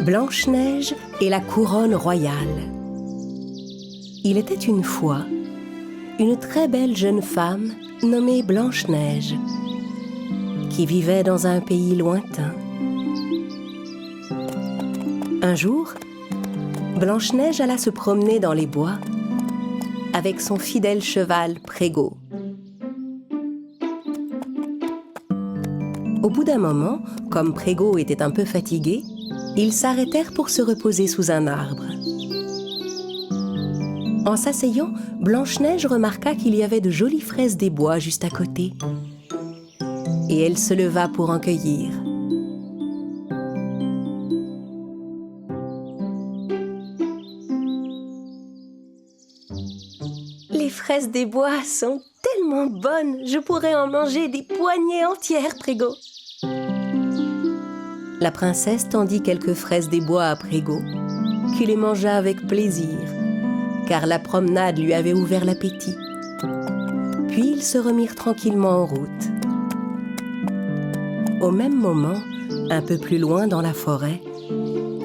Blanche-Neige et la couronne royale. Il était une fois une très belle jeune femme nommée Blanche-Neige qui vivait dans un pays lointain. Un jour, Blanche-Neige alla se promener dans les bois avec son fidèle cheval Prégo. Au bout d'un moment, comme Prégo était un peu fatigué, ils s'arrêtèrent pour se reposer sous un arbre. En s'asseyant, Blanche-Neige remarqua qu'il y avait de jolies fraises des bois juste à côté. Et elle se leva pour en cueillir. Les fraises des bois sont tellement bonnes, je pourrais en manger des poignées entières, Prégo. La princesse tendit quelques fraises des bois à Prégo, qui les mangea avec plaisir, car la promenade lui avait ouvert l'appétit. Puis ils se remirent tranquillement en route. Au même moment, un peu plus loin dans la forêt,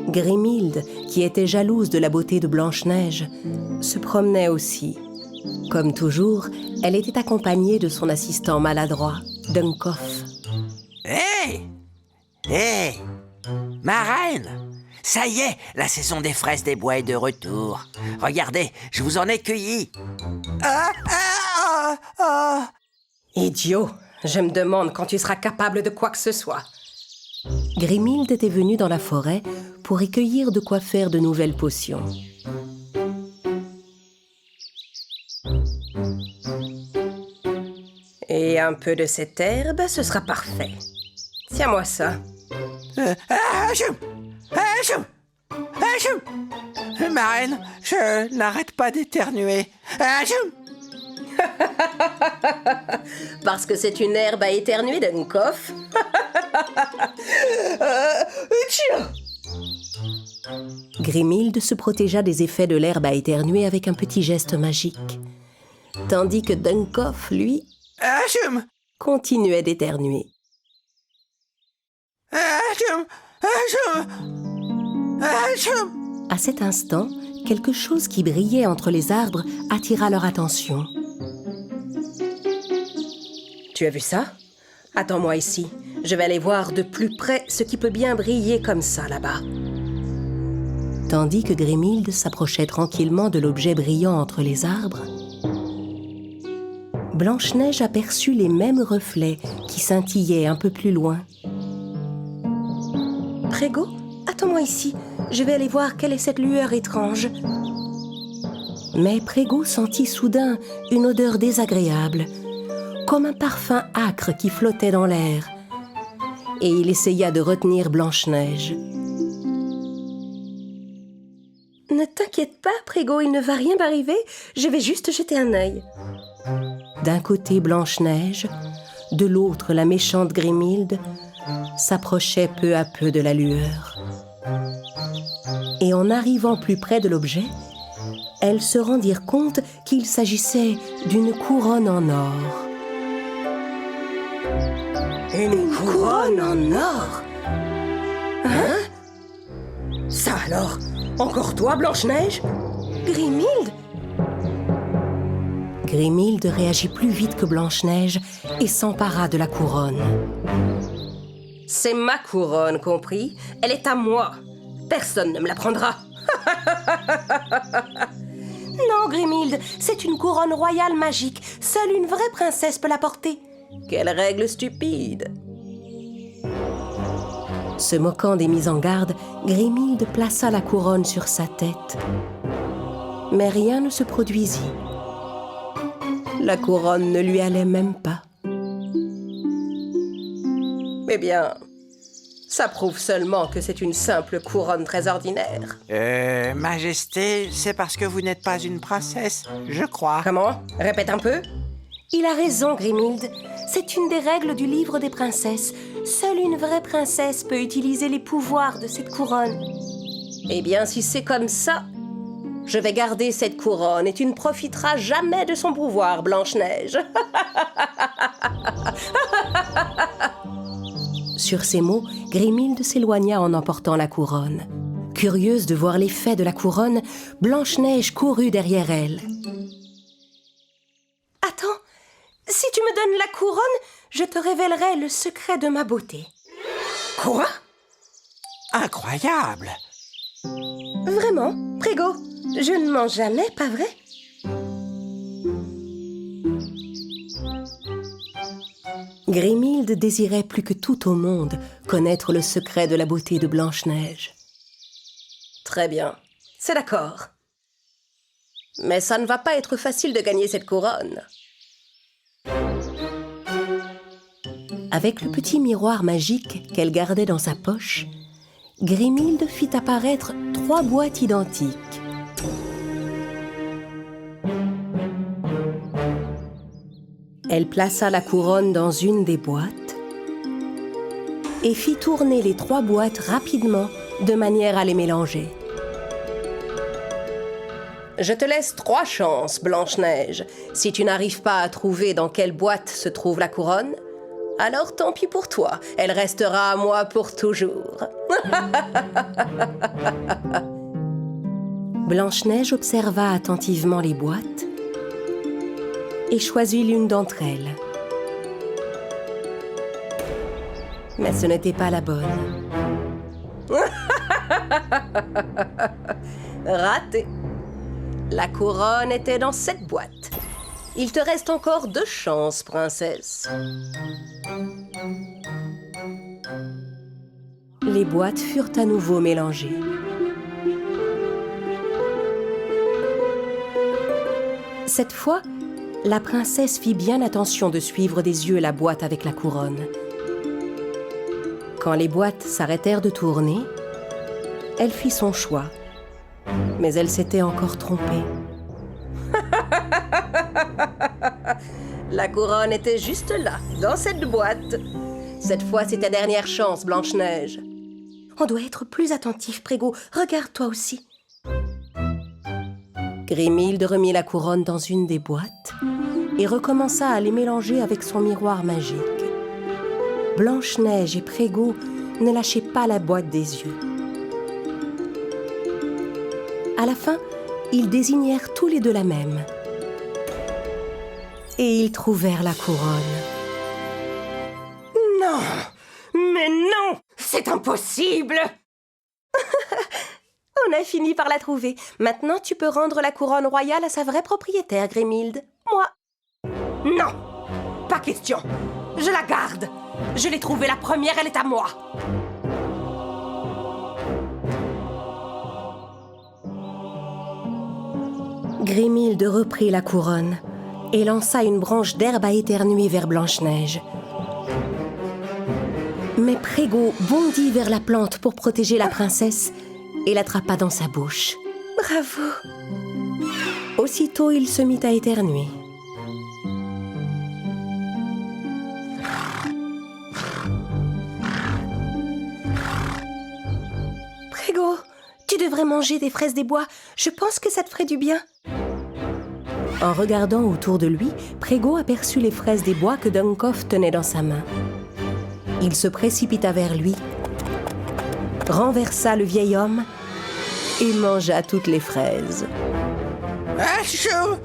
Grimhilde, qui était jalouse de la beauté de Blanche-Neige, se promenait aussi. Comme toujours, elle était accompagnée de son assistant maladroit, Dunkoff. Hé! Hé! Ma reine! Ça y est, la saison des fraises des bois est de retour. Regardez, je vous en ai cueilli. Idiot! Je me demande quand tu seras capable de quoi que ce soit. Grimhilde était venue dans la forêt pour y cueillir de quoi faire de nouvelles potions. Et un peu de cette herbe, ce sera parfait. Tiens-moi ça. Ma reine, je n'arrête pas d'éternuer. Parce que c'est une herbe à éternuer, Dunkoff. Grimhilde se protégea des effets de l'herbe à éternuer avec un petit geste magique. Tandis que Dunkoff, lui, continuait d'éternuer. À cet instant, quelque chose qui brillait entre les arbres attira leur attention. Tu as vu ça? Attends-moi ici. Je vais aller voir de plus près ce qui peut bien briller comme ça là-bas. Tandis que Grimhilde s'approchait tranquillement de l'objet brillant entre les arbres, Blanche-Neige aperçut les mêmes reflets qui scintillaient un peu plus loin. Prégo, attends-moi ici. Je vais aller voir quelle est cette lueur étrange. Mais Prégo sentit soudain une odeur désagréable, comme un parfum âcre qui flottait dans l'air. Et il essaya de retenir Blanche-Neige. Ne t'inquiète pas, Prégo, il ne va rien m'arriver. Je vais juste jeter un œil. D'un côté, Blanche-Neige, de l'autre, la méchante Grimhilde, s'approchaient peu à peu de la lueur. Et en arrivant plus près de l'objet, elles se rendirent compte qu'il s'agissait d'une couronne en or. Une couronne en or? Hein? Ça alors? Encore toi, Blanche-Neige? Grimhilde? Grimhilde réagit plus vite que Blanche-Neige et s'empara de la couronne. C'est ma couronne, compris? Elle est à moi. Personne ne me la prendra. Non, Grimhilde, c'est une couronne royale magique. Seule une vraie princesse peut la porter. Quelle règle stupide! Se moquant des mises en garde, Grimhilde plaça la couronne sur sa tête. Mais rien ne se produisit. La couronne ne lui allait même pas. Eh bien, ça prouve seulement que c'est une simple couronne très ordinaire. Majesté, c'est parce que vous n'êtes pas une princesse, je crois. Comment? Répète un peu. Il a raison, Grimhilde. C'est une des règles du livre des princesses. Seule une vraie princesse peut utiliser les pouvoirs de cette couronne. Eh bien, si c'est comme ça, je vais garder cette couronne et tu ne profiteras jamais de son pouvoir, Blanche-Neige. Sur ces mots, Grimhilde s'éloigna en emportant la couronne. Curieuse de voir l'effet de la couronne, Blanche-Neige courut derrière elle. « Attends, si tu me donnes la couronne, je te révélerai le secret de ma beauté. » Quoi? Incroyable! Vraiment, Prégo, je ne mens jamais, pas vrai? Grimhilde désirait plus que tout au monde connaître le secret de la beauté de Blanche-Neige. Très bien, c'est d'accord. Mais ça ne va pas être facile de gagner cette couronne. Avec le petit miroir magique qu'elle gardait dans sa poche, Grimhilde fit apparaître 3 boîtes identiques. Elle plaça la couronne dans une des boîtes et fit tourner les 3 boîtes rapidement de manière à les mélanger. Je te laisse 3 chances, Blanche-Neige. Si tu n'arrives pas à trouver dans quelle boîte se trouve la couronne, alors tant pis pour toi, elle restera à moi pour toujours. Blanche-Neige observa attentivement les boîtes et choisit l'une d'entre elles. Mais ce n'était pas la bonne. Raté. La couronne était dans cette boîte. Il te reste encore 2 chances, princesse. Les boîtes furent à nouveau mélangées. Cette fois, la princesse fit bien attention de suivre des yeux la boîte avec la couronne. Quand les boîtes s'arrêtèrent de tourner, elle fit son choix. Mais elle s'était encore trompée. La couronne était juste là, dans cette boîte. Cette fois, c'est ta dernière chance, Blanche-Neige. On doit être plus attentif, Prégo. Regarde toi aussi. Grimhilde remit la couronne dans une des boîtes et recommença à les mélanger avec son miroir magique. Blanche-Neige et Prégo ne lâchaient pas la boîte des yeux. À la fin, ils désignèrent tous les 2 la même. Et ils trouvèrent la couronne. Non! Mais non! C'est impossible! On a fini par la trouver. Maintenant, tu peux rendre la couronne royale à sa vraie propriétaire, Grimhilde. Moi. Non! Pas question! Je la garde! Je l'ai trouvée la première, elle est à moi! Grimhilde reprit la couronne et lança une branche d'herbe à éternuer vers Blanche-Neige. Mais Prégo bondit vers la plante pour protéger la princesse et l'attrapa dans sa bouche. Bravo! Aussitôt, il se mit à éternuer. Prégo, tu devrais manger des fraises des bois. Je pense que ça te ferait du bien. En regardant autour de lui, Prégo aperçut les fraises des bois que Dunkov tenait dans sa main. Il se précipita vers lui, renversa le vieil homme et mangea toutes les fraises. Achou!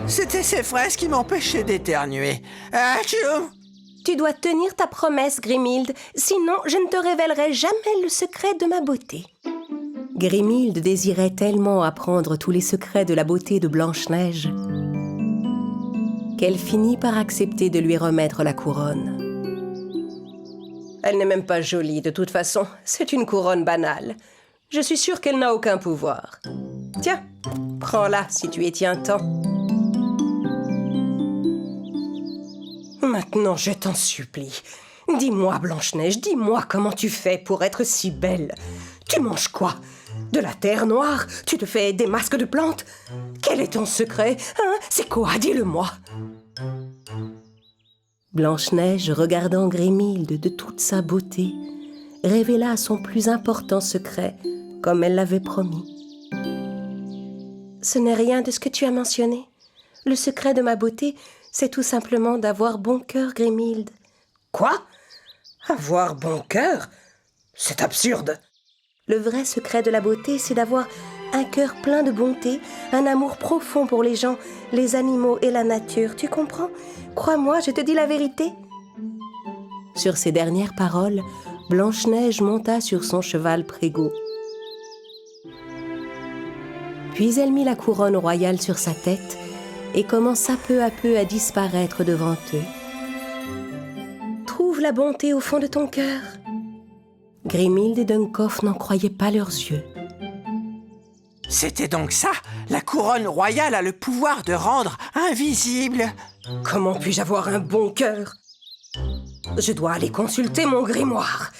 C'était ces fraises qui m'empêchaient d'éternuer. Achou! Tu dois tenir ta promesse, Grimhilde, sinon je ne te révélerai jamais le secret de ma beauté. Grimhilde désirait tellement apprendre tous les secrets de la beauté de Blanche-Neige qu'elle finit par accepter de lui remettre la couronne. Elle n'est même pas jolie, de toute façon. C'est une couronne banale. Je suis sûre qu'elle n'a aucun pouvoir. Tiens, prends-la si tu y tiens tant. Maintenant, je t'en supplie. Dis-moi, Blanche-Neige, dis-moi comment tu fais pour être si belle. Tu manges quoi? De la terre noire? Tu te fais des masques de plantes? Quel est ton secret? Hein? C'est quoi? Dis-le-moi. Blanche-Neige, regardant Grimhilde de toute sa beauté, révéla son plus important secret, comme elle l'avait promis. Ce n'est rien de ce que tu as mentionné. Le secret de ma beauté, c'est tout simplement d'avoir bon cœur, Grimhilde. Quoi? Avoir bon cœur? C'est absurde. Le vrai secret de la beauté, c'est d'avoir un cœur plein de bonté, un amour profond pour les gens, les animaux et la nature. Tu comprends? Crois-moi, je te dis la vérité. Sur ces dernières paroles, Blanche-Neige monta sur son cheval Prégo. Puis elle mit la couronne royale sur sa tête et commença peu à peu à disparaître devant eux. Trouve la bonté au fond de ton cœur. Grimhilde et Duncoff n'en croyaient pas leurs yeux. C'était donc ça? La couronne royale a le pouvoir de rendre invisible. Comment puis-je avoir un bon cœur? Je dois aller consulter mon grimoire.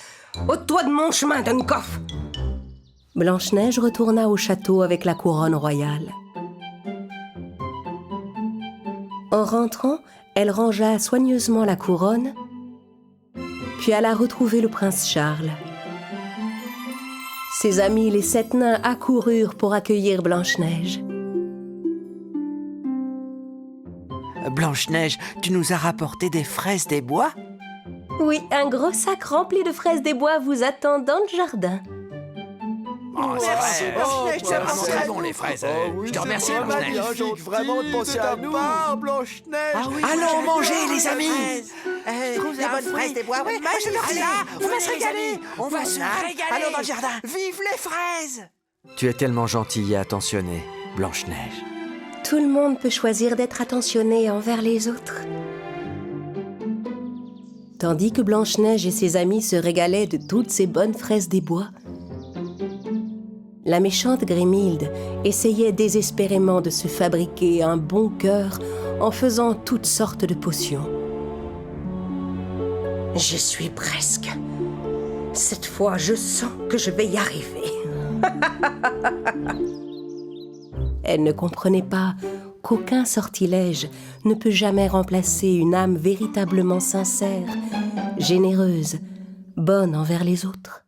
Ôte-toi de mon chemin, Duncoff. Blanche-Neige retourna au château avec la couronne royale. En rentrant, elle rangea soigneusement la couronne, puis alla retrouver le prince Charles. Ses amis, les 7 nains, accoururent pour accueillir Blanche-Neige. Blanche-Neige, tu nous as rapporté des fraises des bois? Oui, un gros sac rempli de fraises des bois vous attend dans le jardin. Oh, c'est Merci, vrai, Blanche-Neige, c'est vraiment merci très à bon nous. les fraises. Oui, Je te remercie, c'est Blanche-Neige. magnifique, vraiment de penser à nous. Blanche-Neige. Allons manger, les amis. Les bonnes fraises des bois, ouais. On va se régaler. On va se régaler. Allons dans le jardin. Vive les fraises. Tu es tellement gentille et attentionnée, Blanche-Neige. Tout le monde peut choisir d'être attentionné envers les autres. Tandis que Blanche-Neige et ses amis se régalaient de toutes ces bonnes fraises des bois, la méchante Grimhilde essayait désespérément de se fabriquer un bon cœur en faisant toutes sortes de potions. J'y suis presque. Cette fois, je sens que je vais y arriver. Elle ne comprenait pas qu'aucun sortilège ne peut jamais remplacer une âme véritablement sincère, généreuse, bonne envers les autres.